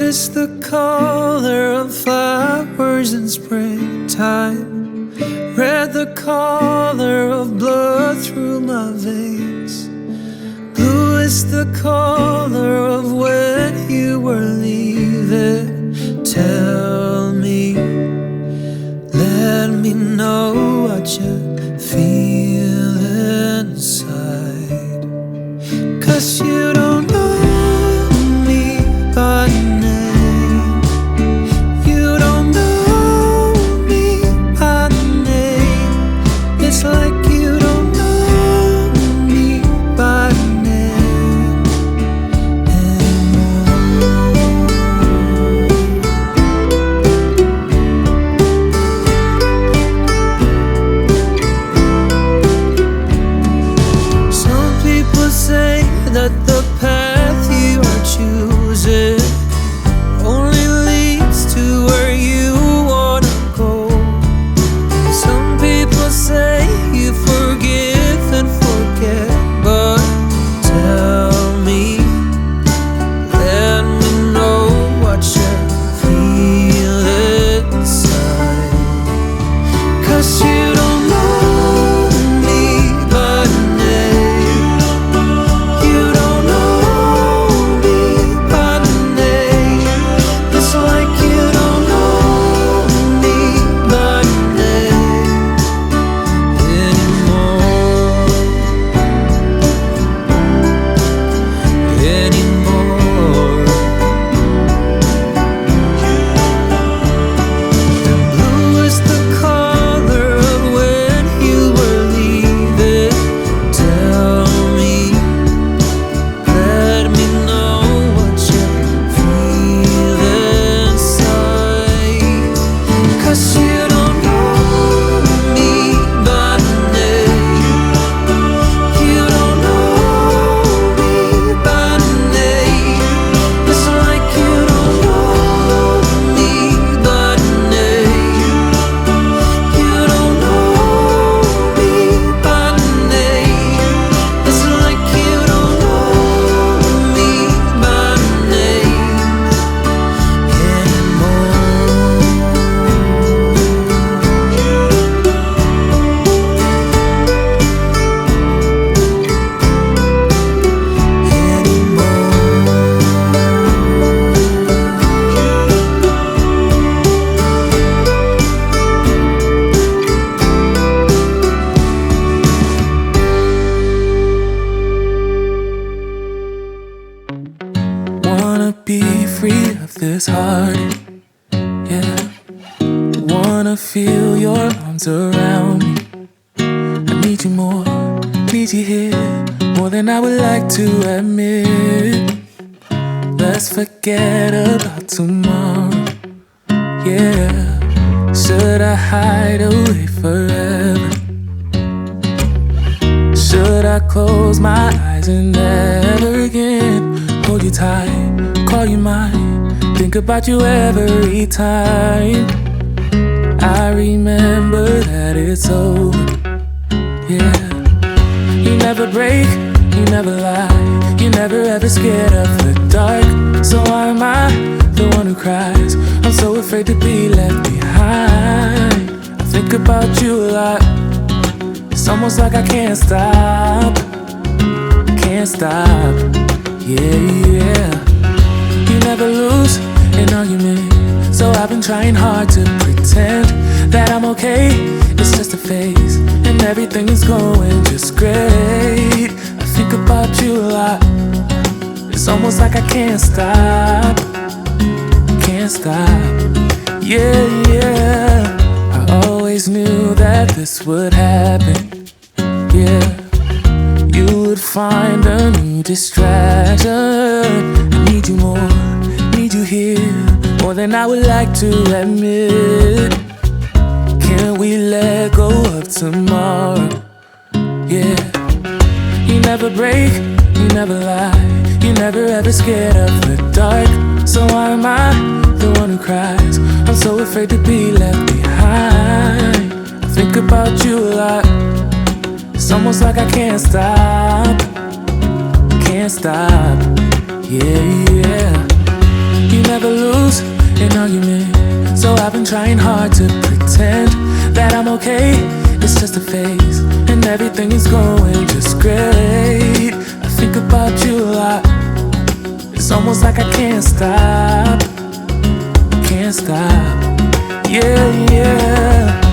is the color of flowers in springtime. Red, the color of blood through my veins. Blue is the color of when you were leaving. Tell me, let me know what you feel inside. 'Cause you don't know me by name. You don't know me by name. It's like you don't know me by name anymore. Some people say that the path you are choosing only leads to where you wanna go. Some people say you forgive and forget, but tell me, let me know what you feel inside. 'Cause you don't know me by name. You don't know me by name. It's like you don't know me by name anymore. And blue is the color of when you were leaving. Tell me, let me know what you feel inside. 'Cause you don't know me by name. You don't know me by name. It's like you don't know me by name. You don't know me by name. It's like you don't know me by name Wanna be free of this heart, yeah. Wanna feel your arms around me. I need you more, need you here, more than I would like to admit. Let's forget about tomorrow, yeah. Should I hide away forever? Should I close my eyes and never again hold you tight, call you mine, think about you every time? I remember that it's over, yeah. You never break, you never lie, you never ever scared of the dark. So why am I the one who cries? I'm so afraid to be left behind. I think about you a lot. It's almost like I can't stop, can't stop, yeah, yeah. You never lose an argument, so I've been trying hard to pretend that I'm okay. It's just a phase, and everything is going just great. I think about you a lot. It's almost like I can't stop, can't stop, yeah, yeah. I always knew that this would happen, yeah. You would find a new distraction. I need you more, need you here, more than I would like to admit. Can we let go of tomorrow, yeah. You never break, you never lie, you never ever scared of the dark. So why am I the one who cries? I'm so afraid to be left behind. I think about you a lot. It's almost like I can't stop, yeah, yeah. You never never lose an argument. So I've been trying hard to pretend that I'm okay. It's just a phase, and everything is going just great. I think about you a lot. It's almost like I can't stop. Can't stop. Yeah, yeah.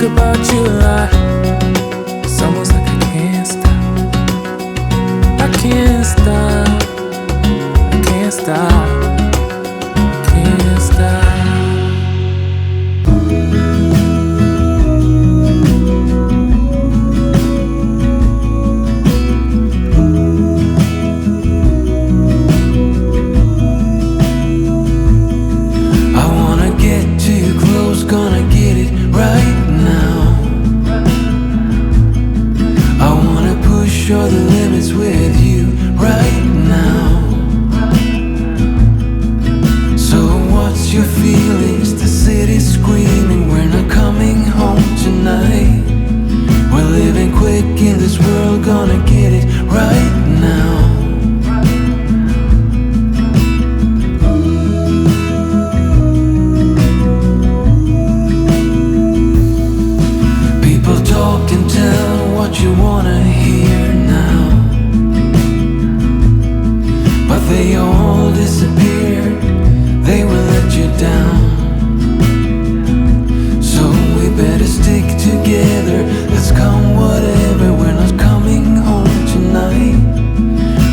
About you a lot. It's almost like I can't stop. I can't stop. I can't stop. Can't stop. I wanna get too close, gonna get it right now. I wanna push all the limits with you right now. So what's your feelings? The city's screaming, we're not coming home tonight. We're living quick in this world, gonna get it right now. You wanna hear now, but they all disappeared. They will let you down. So we better stick together. Let's come whatever. We're not coming home tonight.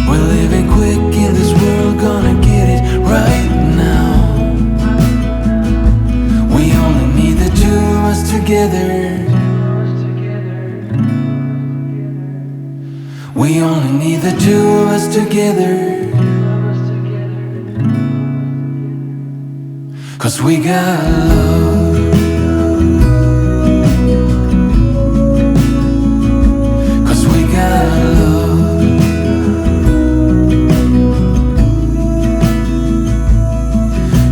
We're living quick in this world, gonna get it right now. We only need the two of us together. We only need the two of us together. 'Cause we got love. 'Cause we got love.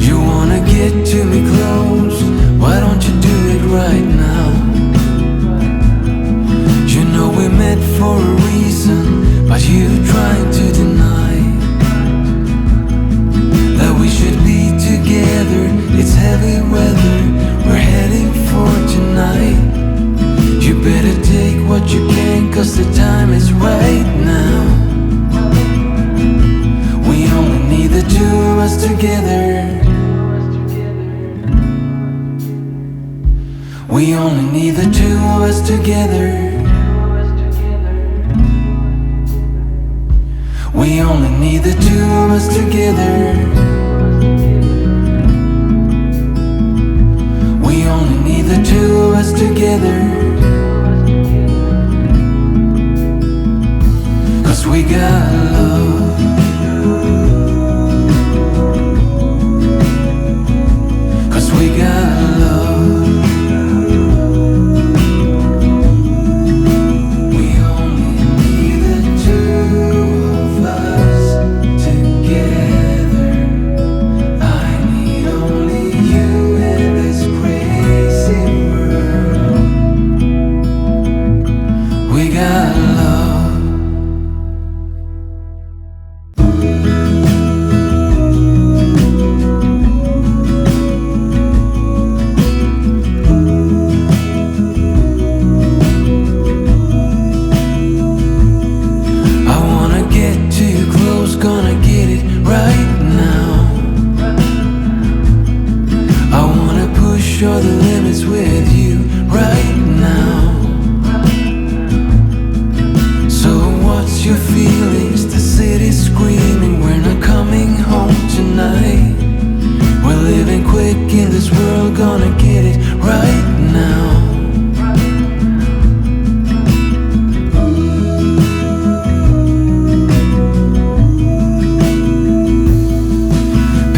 You wanna get to me close? Why don't you do it right now? You know we met for a reason, but you trying to deny that we should be together. It's heavy weather we're heading for tonight. You better take what you can, 'cause the time is right now. We only need the two of us together. We only need the two of us together. We only need the two of us together. We only need the two of us together. 'Cause we got love. 'Cause we got love. All the limits with you right now. So what's your feelings? The city's screaming, we're not coming home tonight. We're living quick in this world, gonna get it right now.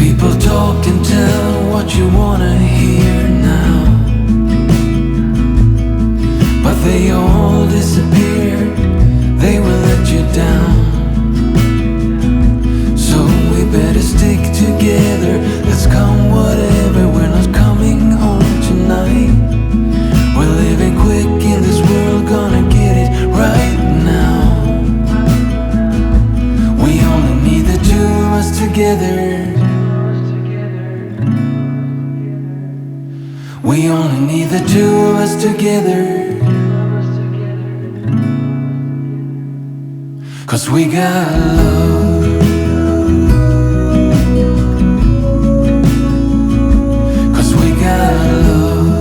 People talk and tell what you want. We only need the two of us together, 'cause we got love. 'Cause we got love.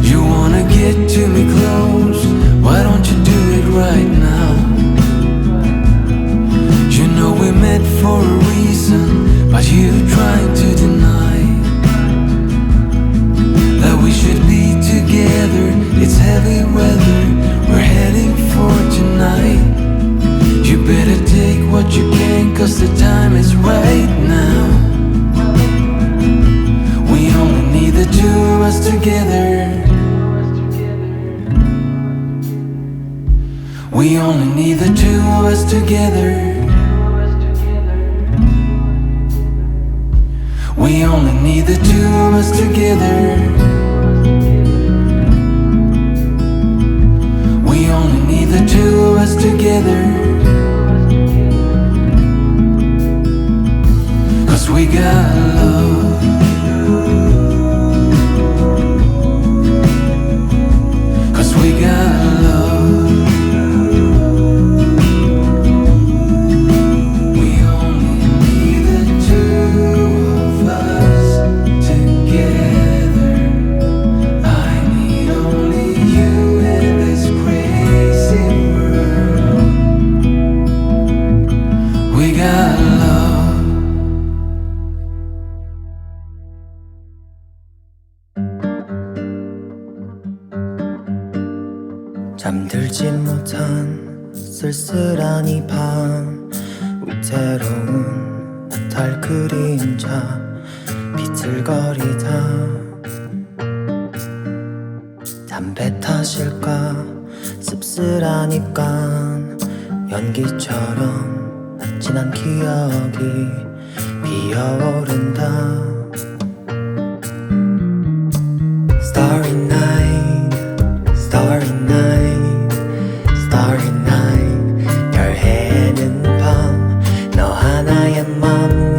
You wanna get to me close, why don't you do it right now? You know we met for a reason, but you trying to deny that we should be together. It's heavy weather we're heading for tonight. You better take what you can, 'cause the time is right now. We only need the two of us together. We only need the two of us together. We only need the two of us together. We only need the two of us together. 'Cause we got love. 'Cause we got love. We only need the two of us together. I need only you in this crazy world. We got love. 잠들지 못한 쓸쓸한 이 밤, 위태로운 나탈 그림자 비틀거리다. 담배 탓일까 씁쓸한 입간, 연기처럼 진한 기억이 피어오른다. Starry night, starry night, starry night. 별 해는 밤, 너 하나의 맘